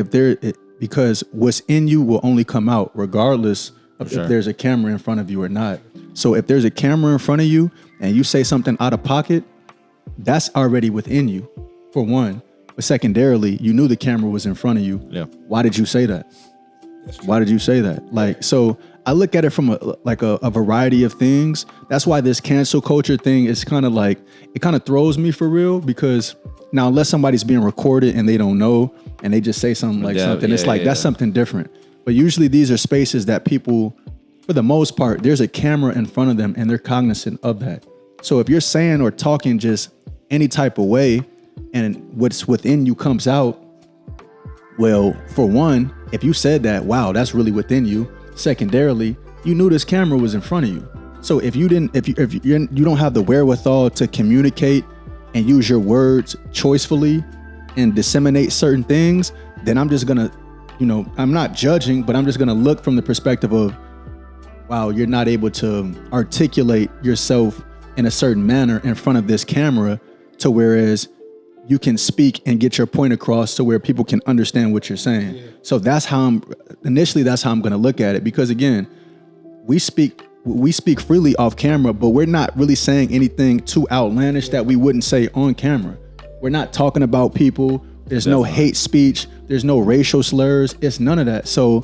because what's in you will only come out regardless of if there's a camera in front of you or not. So if there's a camera in front of you and you say something out of pocket, that's already within you, for one. But secondarily, you knew the camera was in front of you. Yeah. Why did you say that? Why did you say that? Like, so I look at it from a variety of things. That's why this cancel culture thing is kind of like, it kind of throws me for real, because now unless somebody's being recorded and they don't know and they just say something like something, it's like that's something different. But usually these are spaces that people, for the most part, there's a camera in front of them and they're cognizant of that. So if you're saying or talking just any type of way and what's within you comes out, well, for one, if you said that, wow, that's really within you. Secondarily, you knew this camera was in front of you. So if you don't have the wherewithal to communicate and use your words choicefully and disseminate certain things, then I'm just gonna, I'm not judging, but I'm just gonna look from the perspective of, wow, you're not able to articulate yourself in a certain manner in front of this camera, to whereas you can speak and get your point across to where people can understand what you're saying. Yeah. So that's how I'm going to look at it, because again, we speak freely off camera, but we're not really saying anything too outlandish that we wouldn't say on camera. We're not talking about people. There's no hate speech. There's no racial slurs. It's none of that. So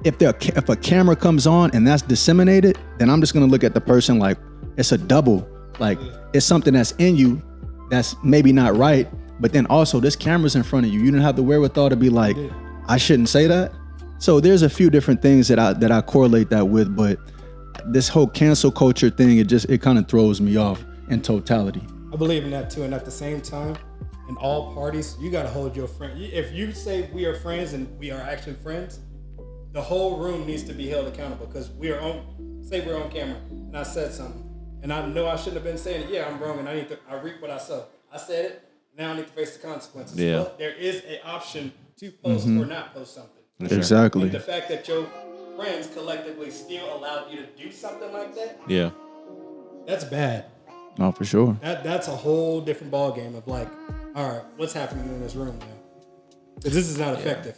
if a camera comes on and that's disseminated, then I'm just gonna look at the person like it's a double. Like it's something that's in you that's maybe not right, but then also this camera's in front of you. You don't have the wherewithal to be like, I shouldn't say that. So there's a few different things that I correlate that with, but this whole cancel culture thing, it kind of throws me off in totality. I believe in that too, and at the same time, in all parties, you gotta hold your friend. If you say we are friends and we are actually friends, the whole room needs to be held accountable because we're on camera and I said something and I know I shouldn't have been saying it. Yeah, I'm wrong and I reap what I sow. I said it. Now I need to face the consequences. Yeah. But there is an option to post or not post something. Sure. Exactly. And the fact that your friends collectively still allowed you to do something like that, Yeah. that's bad. No, for sure. That's a whole different ball game of like, all right, what's happening in this room now? Because this is not effective.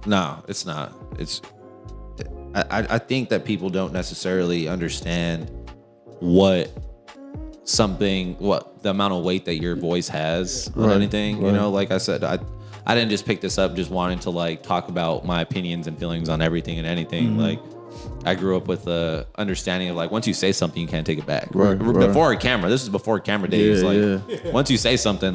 No, it's not. I think that people don't necessarily understand what the amount of weight that your voice has on anything. Right. You know, like I said, I didn't just pick this up just wanting to like talk about my opinions and feelings on everything and anything. Like I grew up with the understanding of like once you say something, you can't take it back. Right. Before a camera, this is before camera days. Yeah, Once you say something,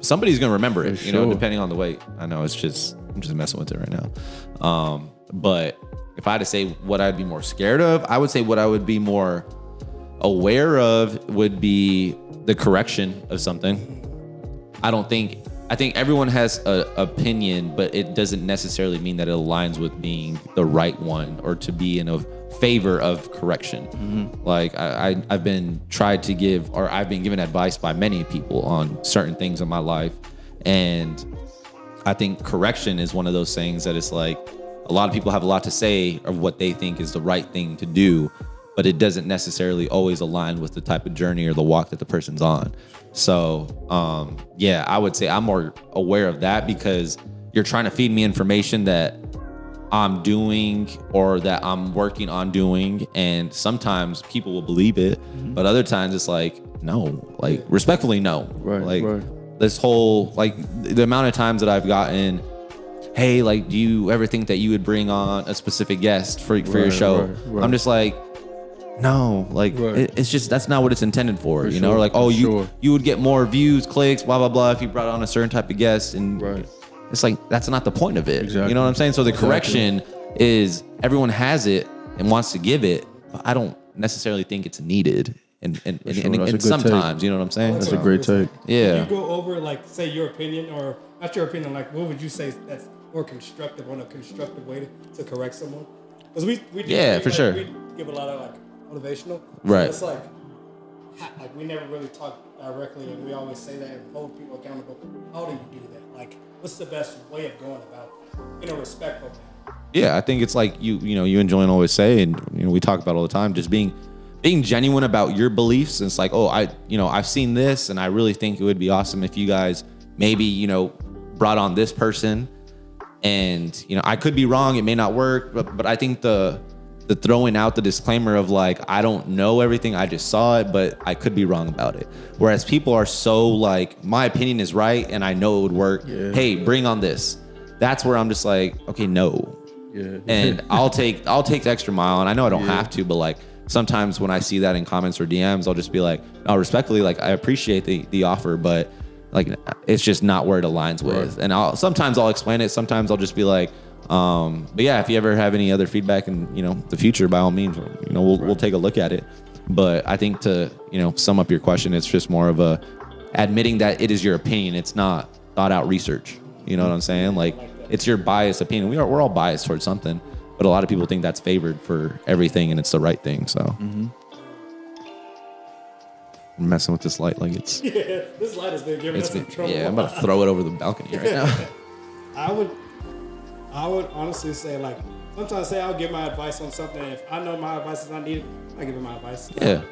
somebody's gonna remember it. For You know, sure. depending on the weight. I know I'm just messing with it right now. But if I had to say what I'd be more scared of, I would say what I would be more aware of would be the correction of something. I think everyone has an opinion, but it doesn't necessarily mean that it aligns with being the right one or to be in a favor of correction. Like I've been given advice by many people on certain things in my life. And I think correction is one of those things that it's like a lot of people have a lot to say of what they think is the right thing to do, but it doesn't necessarily always align with the type of journey or the walk that the person's on. So, I would say I'm more aware of that because you're trying to feed me information that I'm doing or that I'm working on doing. And sometimes people will believe it, but other times it's like, no, like respectfully, no. Right. This whole, like the amount of times that I've gotten, hey, like, do you ever think that you would bring on a specific guest for your show? Right. I'm just like, no, like it's just, that's not what it's intended for, you know? Or like, oh, you would get more views, clicks, blah, blah, blah, if you brought on a certain type of guest. And it's like, that's not the point of it. Exactly. You know what I'm saying? So the correction is everyone has it and wants to give it, but I don't necessarily think it's needed. And sometimes, you know what I'm saying? That's a great take. Yeah. Can you go over, like, say your opinion, or not your opinion, like, what would you say that's more constructive, on a constructive way to correct someone? Because we for sure. We give a lot of, like, motivational. Right. So it's like we never really talk directly, and we always say that and hold people accountable. How do you do that? Like, what's the best way of going about it in a respectful manner? Yeah, I think it's like you and Julian always say, and we talk about all the time, just being genuine about your beliefs. And it's like, oh, I've seen this, and I really think it would be awesome if you guys maybe brought on this person, and I could be wrong, it may not work, but I think the throwing out the disclaimer of like, I don't know everything, I just saw it, but I could be wrong about it. Whereas people are so like, my opinion is right and I know it would work. Yeah. Hey, bring on this. That's where I'm just like, okay, no. Yeah. And I'll take the extra mile, and I know I don't have to, but like sometimes when I see that in comments or DMs, I'll just be like, oh, respectfully, like I appreciate the offer, but like it's just not where it aligns with. And sometimes I'll explain it, sometimes I'll just be like, but yeah, if you ever have any other feedback in the future, by all means, we'll take a look at it. But I think to sum up your question, it's just more of a admitting that it is your opinion. It's not thought out research. You know what I'm saying? Like it's your biased opinion. We're all biased towards something, but a lot of people think that's favored for everything, and it's the right thing. So I'm messing with this light like it's this light has been giving us some trouble. Yeah, I'm about to throw it over the balcony right now. I would honestly say, like, sometimes I'll give my advice on something. If I know my advice is not needed, I give it my advice. Yeah.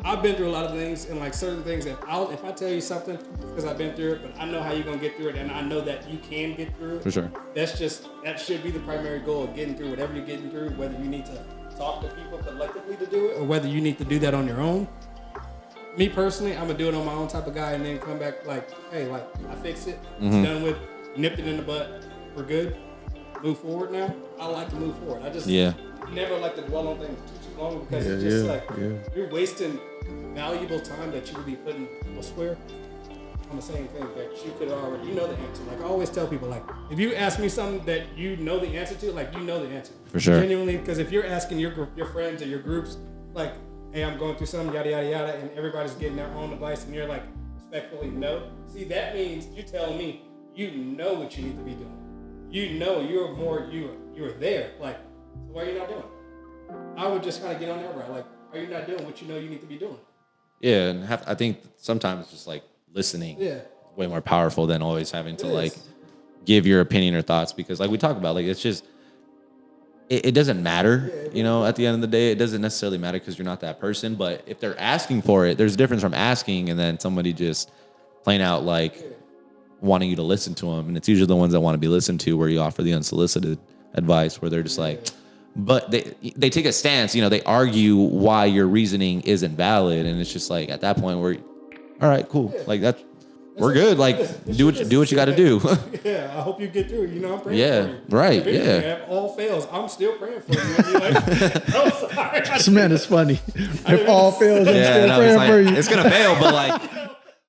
I've been through a lot of things, and like certain things, if I tell you something, because I've been through it, but I know how you're gonna get through it, and I know that you can get through it. For sure. That should be the primary goal of getting through whatever you're getting through, whether you need to talk to people collectively to do it, or whether you need to do that on your own. Me personally, I'm gonna do it on my own type of guy, and then come back like, hey, like I fixed it, it's done with, nipped it in the butt, we're good. move forward now. I like to move forward. I just never like to dwell on things too long because it's just you're wasting valuable time that you would be putting elsewhere on the same thing that you could already, know the answer. Like I always tell people, like if you ask me something that you know the answer to, like you know the answer. For sure. Genuinely, because if you're asking your friends or your groups, like, hey, I'm going through something, yada, yada, yada, and everybody's getting their own advice and you're like, respectfully, no. See, that means you telling me you know what you need to be doing. You know you're there. Like, so why are you not doing it? I would just kind of get on that route. Like, are you not doing what you know you need to be doing? Yeah, and I think sometimes just like listening is way more powerful than always having to like give your opinion or thoughts, because like we talk about, like it's just it doesn't matter, at the end of the day. It doesn't necessarily matter because you're not that person. But if they're asking for it, there's a difference from asking and then somebody just plain out like wanting you to listen to them. And it's usually the ones that want to be listened to where you offer the unsolicited advice where they're just like, but they take a stance, they argue why your reasoning isn't valid. And it's just like, at that point we're, all right, cool. Like we're good. Like do what you got to do. Yeah, I hope you get through. I'm praying for you. Yeah, right. If all fails, I'm still praying for you. I'm sorry. This man is funny. If all fails, I'm still praying for you. It's gonna fail, but like